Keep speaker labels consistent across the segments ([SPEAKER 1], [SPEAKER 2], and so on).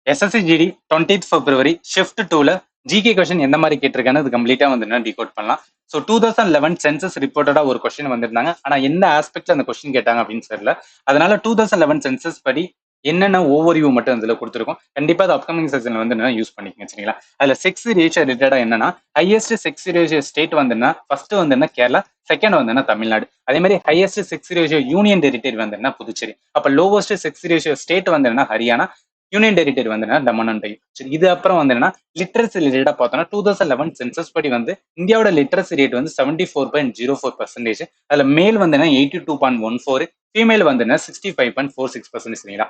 [SPEAKER 1] SSCGD 20th February shift 2ல GK question எந்த மாதிரி கேட்டிருக்கான்னு அது கம்ப்ளீட்டா வந்து டிகோட் பண்ணலாம். ஸோ 2011 சென்சஸ் ரிப்போர்ட்டடா ஒரு கொஸ்டின் வந்திருந்தாங்க. ஆனா எந்த ஆஸ்பெக்ட்ல அந்த கொஸ்டின் கேட்டாங்க அப்படின்னு தெரியல. அதனால 2011 சென்சஸ் படி என்னென்ன ஓவர்வியூ மட்டும் இதுல கொடுத்துருக்கோம். கண்டிப்பா அது அப்கமிங் செஷன்ல வந்து யூஸ் பண்ணிக்கங்க சரிங்களா. அதுல செக்ஸ் ரேஷியோ ரிலேட்டடா என்னன்னா ஹையஸ்ட் செக்ஸ் ரேஷியோ ஸ்டேட் வந்துன்னா ஃபர்ஸ்ட் வந்து கேரளா, செகண்ட் வந்து தமிழ்நாடு. அதே மாதிரி highest sex ratio union territory வந்து புதுச்சேரி. அப்ப லோவஸ்ட் செக்ஸ் ரேஷியோ ஸ்டேட் வந்து ஹரியானா, யூனியன் டெரிட்டரி வந்து தமன் அண்ட் டையூ. சரி, இது அப்புறம் வந்து லிட்ரஸி ரிலேட்டடா பார்த்தோம்னா 2011 சென்சஸ் படி வந்து இந்தியாவோட லிட்ரஸி ரேட் வந்து 74.04%. அதுல மேல் வந்து 82.14, ஃபீமேல் வந்து 65.46% சரிங்களா.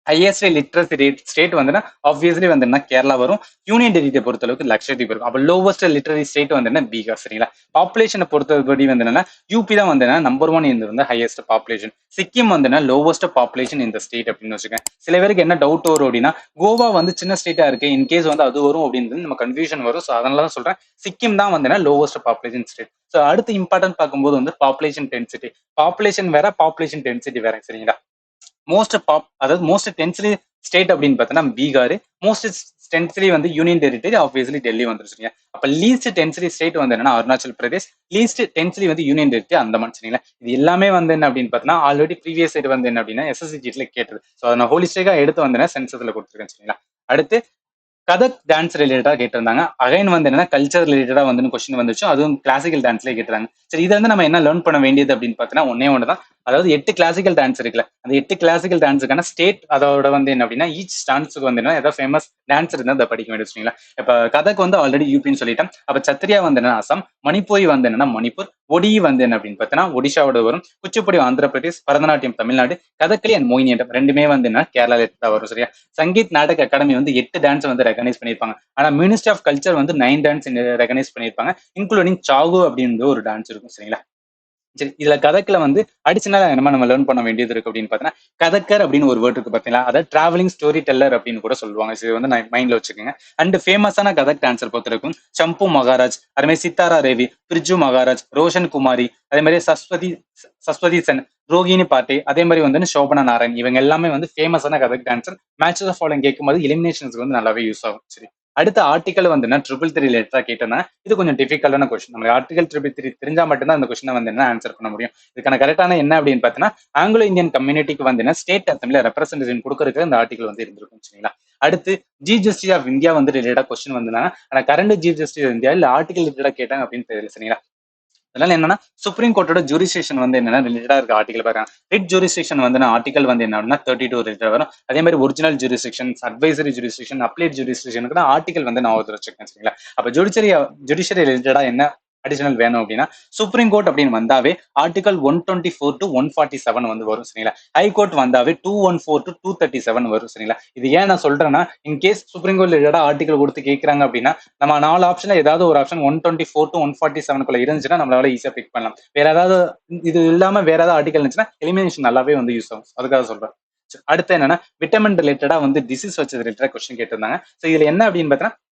[SPEAKER 1] ஹையஸ்ட் லிட்ரஸி ரேட் ஸ்டேட் வந்து ஆப்வியஸ்லி வந்து கேரளா வரும். யூனியன் டெரிட்டரி பொறுத்த அளவுக்கு லட்சத்தீப் இருக்கும். அப்ப லோவஸ்ட் லிட்ரரி ஸ்டேட் வந்து பீகார் சரிங்களா. பாப்புலேஷனை பொறுத்தபடி வந்து யூபி தான் வந்து நம்பர் 1 இந்த வந்து ஹையஸ்ட் பாப்புலேஷன். சிக்கிம் வந்து லோவஸ்ட் பாப்புலேஷன் இந்த ஸ்டேட் அப்படின்னு வச்சுக்கேன். சில பேருக்கு என்ன டவுட் வரும் அப்படின்னா கோவா வந்து சின்ன ஸ்டேட்டா இருக்கு, இன்கேஸ் வந்து அது வரும் அப்படின்னு நம்ம கன்ஃபியூஷன் வரும். ஸோ அதனால தான் சொல்றேன் சிக்கிம் தான் வந்து லோவஸ்ட் பாப்புலேஷன் ஸ்டேட். ஸோ அடுத்து இம்பார்ட்டன்ட் பார்க்கும்போது வந்து பாப்புலேஷன் டென்சிட்டி. பாப்புலேஷன் வேற, பாப்புலேஷன் டென்சிட்டி வேற சரிங்களா. மோஸ்ட் டென்ஸ்லி ஸ்டேட் அப்படின்னு பார்த்தோன்னா பீகார், மோஸ்ட் டென்ஸ்லி வந்து யூனியன் டெரிட்டரி ஆப்வியஸ்லி டெல்லி வந்துருச்சுங்க. அப்ப லீஸ்ட் டென்ஸ்லி ஸ்டேட் வந்து என்னன்னா அருணாச்சல் பிரதேஷ், லீஸ்ட் டென்ஸ்லி வந்து யூனியன் டெரிட்டரி அந்தமான் சரிங்களா. இது எல்லாமே வந்து என்ன அப்படின்னு பார்த்தோன்னா ஆல்ரெடி ப்ரீவியஸ் இயர் வந்து என்ன அப்படின்னா SSCGல கேட்டது. ஸோ அதை நான் ஹோலிஸ்டிக்கா எடுத்து வந்து சென்சஸ்ல கொடுத்துருக்கேன் சரிங்களா. அடுத்து கதக் டான்ஸ் ரிலேட்டடா கேட்டிருந்தாங்க. அகைன் வந்து என்னன்னா கல்ச்சர் ரிலேட்டடா வந்து கொஸ்டின் வந்துச்சு. அதுவும் கிளாசிக்கல் டான்ஸ்லேயே கேட்டுறாங்க. சரி, இதை வந்து நம்ம என்ன லேர்ன் பண்ண வேண்டியது அப்படின்னு பார்த்தீங்கன்னா ஒன்னே ஒன்று தான். அதாவது 8 கிளாசிக்கல் டான்ஸ் இருக்குல்ல, அந்த 8 கிளாசிக்கல் டான்ஸுக்கான ஸ்டேட் அதோட வந்து என்ன அப்படின்னா ஈச் டான்ஸுக்கு வந்து என்ன ஏதாவது ஃபேமஸ் டான்ஸ் இருந்தால் அதை படிக்க வேண்டிய வச்சுங்களா. இப்போ கதக் வந்து ஆல்ரெடி யூபின்னு சொல்லிட்டேன். அப்போ சத்ரியா வந்து என்ன அசாம், மணிப்பூரி வந்து என்னன்னா மணிப்பூர், ஒடி வந்து என்ன அப்படின்னு பார்த்தீங்கன்னா ஒடிஷாவோட வரும், குச்சிப்புடி ஆந்திர பிரதேஷ், பரதநாட்டியம் தமிழ்நாடு, கதகளி அண்ட் மோகினியாட்டம் ரெண்டுமே வந்து என்ன கேரளால தான் வரும் சரியா. சங்கீத் நாடக் அகாடமி வந்து 8 டான்ஸ் வந்து ரெகனைஸ் பண்ணியிருப்பாங்க. ஆனா மினிஸ்ட்ரி ஆஃப் கல்ச்சர் வந்து 9 டான்ஸ் ரெகனைஸ் பண்ணியிருப்பாங்க, இன்க்ளூடிங் சாகு அப்படின்னு ஒரு டான்ஸ் இருக்கும் சரிங்களா. சரி, இதுல கதக்குல வந்து அடிஷனலா நம்ம லேர்ன் பண்ண வேண்டியது இருக்கு அப்படின்னு பாத்தீங்கன்னா கதக்கர் அப்படின்னு ஒரு வேர்ட் இருக்கு பாத்தீங்களா. அதாவது டிராவலிங் ஸ்டோரி டெல்லர் அப்படின்னு கூட சொல்லுவாங்க. இது வந்து மைண்ட்ல வச்சுக்கோங்க. அண்ட் ஃபேமஸான கதக் டான்சர் பொறுத்த இருக்கும் சம்பு மகாராஜ், அதே மாதிரி சித்தாரா ரேவி, பிரிஜு மகாராஜ், ரோஷன் குமாரி, அதே மாதிரி சஸ்வதி சென், ரோகிணி பாட்டே, அதே மாதிரி வந்து சோபனா நாராயண், இவங்க எல்லாமே வந்து ஃபேமஸான Kathak dancer. Matches of following கேட்கும்போது எலிமினேஷன்ஸ்க்கு வந்து நல்லாவே யூஸ் ஆகும். சரி, அடுத்த ஆர்டிகல் வந்து ட்ரிபிள் த்ரீ ரிலேட்டடா கேட்டேன்னா இது கொஞ்சம் டிஃபிகல்ட்டான கொஸ்டின். நம்ம ஆர்டிகல் ட்ரிபிள் த்ரீ தெரிஞ்சா மட்டும்தான் அந்த கொஸ்டினை வந்து ஆன்சர் பண்ண முடியும். இதுக்கான கரெக்டான என்ன அப்படின்னு பார்த்தீங்கன்னா ஆங்கிலோ இந்தியன் கம்யூனிட்டிக்கு வந்து ஸ்டேட் அசம்பிளி ரெப்ரஸன்டேஷன் கொடுக்கறதுக்கு அந்த ஆர்டிகல் வந்து இருந்திருக்கும் சரிங்களா. அடுத்து சீஃப் ஜஸ்டிஸ் ஆஃப் இந்தியா வந்து ரிலேட்டடா கொஸ்டின் வந்தாங்க. ஆனா கரண்ட் சீஃப் ஜஸ்டிஸ் இந்தியா இல்ல ஆர்டிகல் ரிலேட்டடா கேட்டாங்க அப்படின்னு தெரியல சரிங்களா. அதனால என்னன்னா சுப்ரீம் கோர்ட்டோட ஜூரிஸ்டிக்ஷன் வந்து என்னன்னா ரிலேட்டடா இருக்க ஆர்டிகல் பாருங்க. ரிட் ஜூரிஸ்டிக்ஷன் வந்து ஆர்டிகல் வந்து என்ன 32 ரிலேட்டட் வரும். அதே மாதிரி original jurisdiction, advisory jurisdiction, applied ஜூரிஸ்டிக்ஷனுக்கு தான் ஆர்டிகல் வந்து நான் வச்சிருக்கேன் சரிங்களா. அப்ப ஜுடிஷியரி ரிலேட்டடா என்ன அடிஷனல் வேணும் அப்படின்னா சுப்ரீம் கோர்ட் அப்படின்னு வந்தாவே ஆர்டிகல் 124 to 147 வந்து வரும் சரிங்களா. ஹை கோர்ட் வந்தாவே 214 to 237 வரும் சரிங்களா. இது ஏன் நான் சொல்றேன்னா இன்கேஸ் சுப்ரீம் கோர்ட் ரிலேட்டடா ஆர்டிகல் கொடுத்து கேட்கறாங்க அப்படின்னா நம்ம 4 ஆப்ஷன்ல ஏதாவது ஒரு ஆப்ஷன் 124 to 147 இருந்துச்சுன்னா நம்மளால ஈஸியா பிக் பண்ணலாம். வேற ஏதாவது இது இல்லாம வேற ஏதாவது ஆர்டிகல் இருந்துச்சுன்னா எலிமினேஷன் நல்லாவே வந்து யூஸ் ஆகும். அதுக்காக சொல்றேன். அடுத்து என்னன்னா விட்டமின் ரிலேட்டடா வந்து டிசீஸ் வச்சது ரிலேட்டடா கொஸ்டின் கேட்டிருந்தாங்க. ஸோ இதுல என்ன அப்படின்னு பார்த்தீங்கன்னா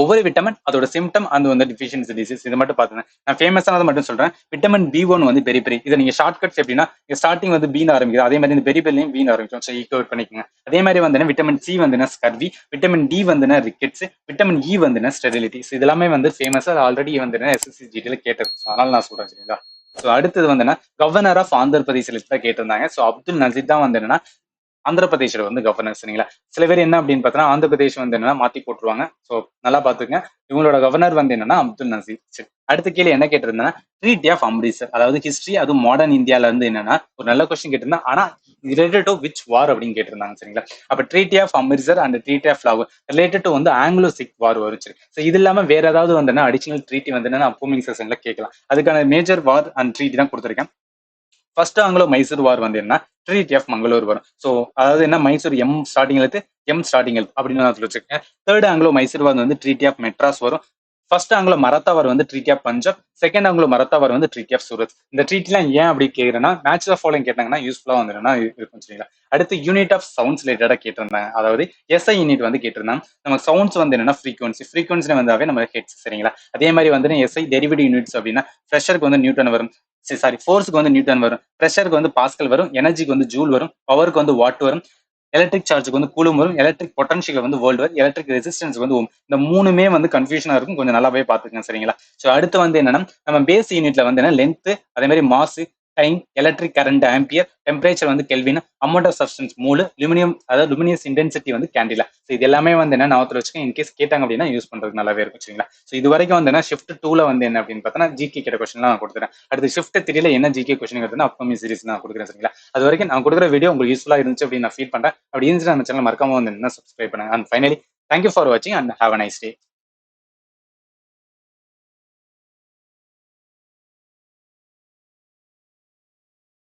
[SPEAKER 1] ஒவ்வொரு விட்டமின் அதோட சிம்டம் அந்த வந்து டிஃபிஷியன்சி டிசீஸ் இது மட்டும் பார்த்துங்க. நான் ஃபேமஸானதை மட்டும் சொல்றேன். விட்டமின் B1 வந்து பெரி பெரி. இதை நீங்க ஷார்ட் கட்ஸ் எப்படின்னா ஸ்டார்டிங் வந்து பீன் ஆரம்பிக்குது, அதே மாதிரி இந்த பெரி பெரிலையும் பீன் ஆரம்பிக்கும். ஸோ ஈக்குவேட் பண்ணிக்கோங்க. அதே மாதிரி வந்து விட்டமின் C வந்து ஸ்கர்வி, விட்டமின் D வந்து ரிக்கெட்ஸ், விட்டமின் E வந்து ஸ்டெரிலிட்டி. இது எல்லாமே வந்து ஃபேமஸா ஆல்ரெடி வந்து SSCGTல கேட்டது. அதனால நான் சொல்றேன் சரிங்களா. ஸோ அடுத்தது வந்து கவர்னர் ஆஃப் ஆந்திர பிரதேச கேட்டிருந்தாங்க. ஸோ அப்துல் நசீர் தான் வந்து என்னன்னா ஆந்திர பிரதேஷ்ல வந்து கவர்னர் சரிங்களா. சில பேர் என்ன அப்படின்னு பார்த்தோன்னா ஆந்திர பிரதேஷ் வந்து என்னன்னா மாத்தி போட்டுருவாங்க. ஸோ நல்லா பார்த்துக்கங்க. இவங்களோட கவர்னர் வந்து என்னன்னா அப்துல் நசீர். சரி, அடுத்த கேள்வி என்ன கேட்டிருந்தேன்னா ட்ரீட்டி ஆஃப் அம்ரிட்சர், அதாவது ஹிஸ்டரி, அதுவும் மாடர்ன் இந்தியால இருந்து என்னன்னா ஒரு நல்ல கொஸ்டின் கேட்டிருந்தேன். ஆனா ரிலேட்டட் டு விச் வார் அப்படின்னு கேட்டிருந்தாங்க சரிங்களா. அப்ப treaty of Amritsar and treaty of லாகூர் ரிலேட்டட் டு வந்து ஆங்கிலோ சிக் வார் வரும். ஸோ இது இல்லாம வேற ஏதாவது வந்து அடிஷனல் ட்ரீட்டி வந்து அப்கமிங் செஷன்ல கேட்கலாம். அதுக்கான மேஜர் வார் அண்ட் ட்ரீட்டி தான் கொடுத்துருக்கேன். ஃபர்ஸ்ட் ஆங்கிலோ மைசூர் வார் வந்து என்ன ட்ரீட்டி ஆஃப் மங்களூர் வரும். ஸோ அதாவது என்ன மைசூர் ஸ்டார்டிங் எழுத்து ஸ்டார்டிங் எழுத்து அப்படின்னு நான் வச்சிருக்கேன். தேர்ட் ஆங்கிலோ மைசூர் வார் வந்து ட்ரீட்டி ஆஃப் மெட்ராஸ் வரும். ஃபர்ஸ்ட் ஆங்கிலோ மராத்தா வார் வந்து treaty of Punjab, second Anglo Maratha war வந்து ட்ரீட்டி ஆஃப் சூரத். இந்த ட்ரீட்லாம் ஏன் அப்படி கேட்குறேன்னா மேட்ச் ஆஃப் ஃபாலோயிங் கேட்டாங்கன்னா யூஸ்ஃபுல்லா வந்து இருக்கும் சரிங்களா. அடுத்து யூனிட் ஆஃப் சவுண்ட்ஸ் ரிலேட்டடா கேட்டிருந்தாங்க. அதாவது SI யூனிட் வந்து கேட்டிருந்தாங்க. நம்ம சவுண்ட்ஸ் வந்து என்னன்னா ஃப்ரீக்வன்சி வந்தாவே நம்ம ஹெட்ஸ் சரிங்களா. அதே மாதிரி வந்து SI டெரிவேட்டிவ் யூனிட்ஸ் அப்படின்னா ப்ரெஷருக்கு வந்து நியூட்டன் வரும், சாரி ஃபோர்ஸுக்கு வந்து நியூட்டன் வரும், ப்ரெஷருக்கு வந்து பாஸ்கல் வரும், எனர்ஜிக்கு வந்து ஜூல் வரும், பவருக்கு வந்து வாட் வரும், எலக்ட்ரிக் சார்ஜுக்கு வந்து கூலும் வரும், எலக்ட்ரிக் பொட்டன்ஷியல் வந்து வேர்ல்டு வைட், எலக்ட்ரிக் ரெசிஸ்டன்ஸ் வந்து ohm. இந்த மூணுமே வந்து கன்ஃபியூஷனா இருக்கும், கொஞ்சம் நல்லாவே பாத்துக்கங்க சரிங்களா. ஸோ அடுத்து வந்து என்னன்னா நம்ம பேஸ் யூனிட்ல வந்து என்ன லென்த், அதே மாதிரி mass, time, electric current ampere, temperature வந்து கெல்வின், அமௌண்ட் ஆஃப் சப்ஸ்டன்ஸ் மூலு, லுமினியம் அதாவது லுமினியஸ் இன்டென்சிட்டி வந்து கேண்டிலா. ஸோ இது எல்லாமே வந்து என்ன ஞாபகத்தில் வச்சுக்கோங்க, இன்கேஸ் கேட்டாங்க அப்படின்னா யூஸ் பண்றதுக்கு நல்லாவே இருக்கும் சரிங்களா. ஸோ இது வரைக்கும் வந்து என்ன ஷிஃப்ட் 2ல வந்து என்ன அப்படின்னு பார்த்தா ஜிகே கிட்ட கொஸ்டின்லாம் நான் கொடுத்துறேன். அடுத்து ஷிஃப்ட் 3ல என்ன ஜிகே கொஸ்டின் வருதுன்னா அப்கமிங் சீரிஸ் நான் கொடுக்குறேன் சரிங்களா. அது வரைக்கும் நான் கொடுக்குற வீடியோ உங்களுக்கு யூஸ்ஃபுல்லா இருந்துச்சு அப்படின்னு நான் ஃபீல் பண்றேன். அப்படி இருந்துச்சு நம்ம சேனல் மறக்காம வந்து என்ன சப்ஸ்கிரைப் பண்ணுங்க. அண்ட் ஃபைனலி தேங்க்யூ ஃபார் வாட்சிங் and have a nice day.